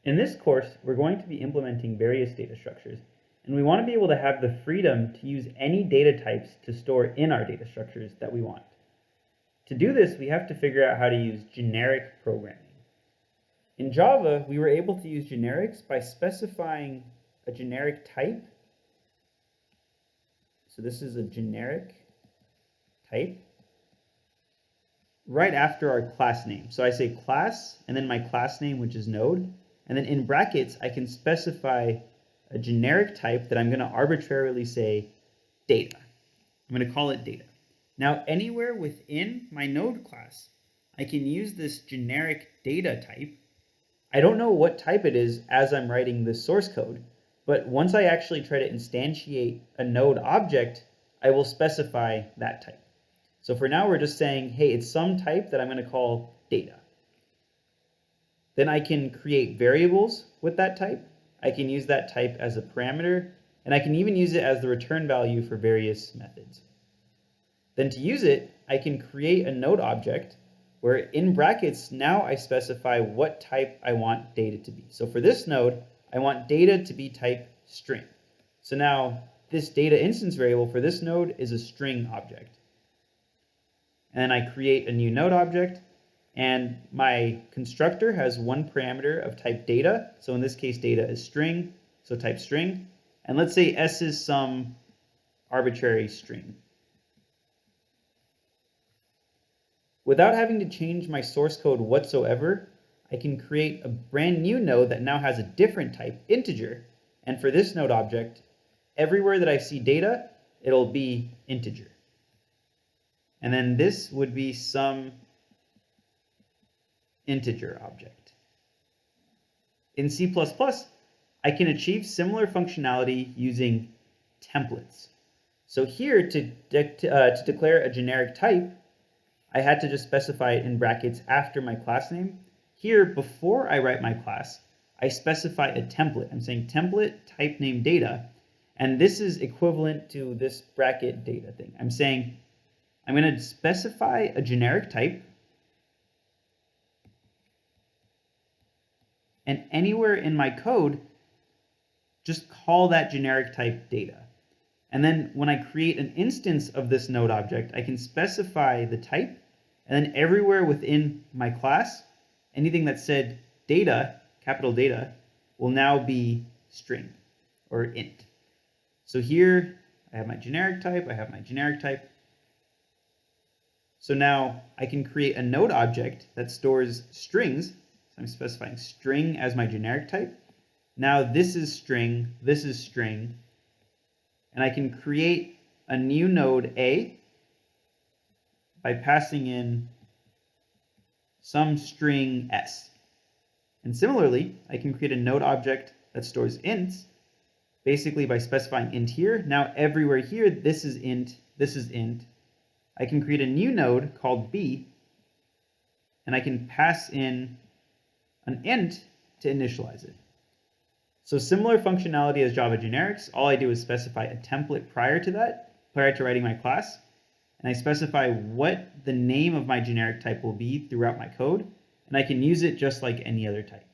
In this course, we're going to be implementing various data structures, and we want to be able to have the freedom to use any data types to store in our data structures that we want. To do this, we have to figure out how to use generic programming. In Java, we were able to use generics by specifying a generic type. So this is a generic type right after our class name. So I say class, and then my class name, which is node, and then in brackets, I can specify a generic type that I'm going to arbitrarily say data. I'm going to call it data. Now, anywhere within my node class, I can use this generic data type. I don't know what type it is as I'm writing this source code, but once I actually try to instantiate a node object, I will specify that type. So for now, we're just saying, hey, it's some type that I'm going to call data. Then I can create variables with that type. I can use that type as a parameter, and I can even use it as the return value for various methods. Then to use it, I can create a node object where in brackets, now I specify what type I want data to be. So for this node, I want data to be type string. So now this data instance variable for this node is a string object. And then I create a new node object, and my constructor has one parameter of type data. So in this case, data is string, so type string. And let's say s is some arbitrary string. Without having to change my source code whatsoever, I can create a brand new node that now has a different type, integer. And for this node object, everywhere that I see data, it'll be integer. And then this would be some integer object. In C++, I can achieve similar functionality using templates. So here, to declare a generic type, I had to just specify it in brackets after my class name. Here, before I write my class, I specify a template. I'm saying template type name data, and this is equivalent to this bracket data thing. I'm saying I'm going to specify a generic type, and anywhere in my code, just call that generic type data. And then when I create an instance of this node object, I can specify the type, and then everywhere within my class, anything that said data, capital data, will now be string or int. So here I have my generic type, I have my generic type. So now I can create a node object that stores strings. So I'm specifying string as my generic type. Now this is string, and I can create a new node A by passing in some string s. And similarly, I can create a node object that stores ints, basically by specifying int here. Now everywhere here, this is int, this is int. I can create a new node called b, and I can pass in an int to initialize it. So similar functionality as Java generics, all I do is specify a template prior to writing my class, and I specify what the name of my generic type will be throughout my code, and I can use it just like any other type.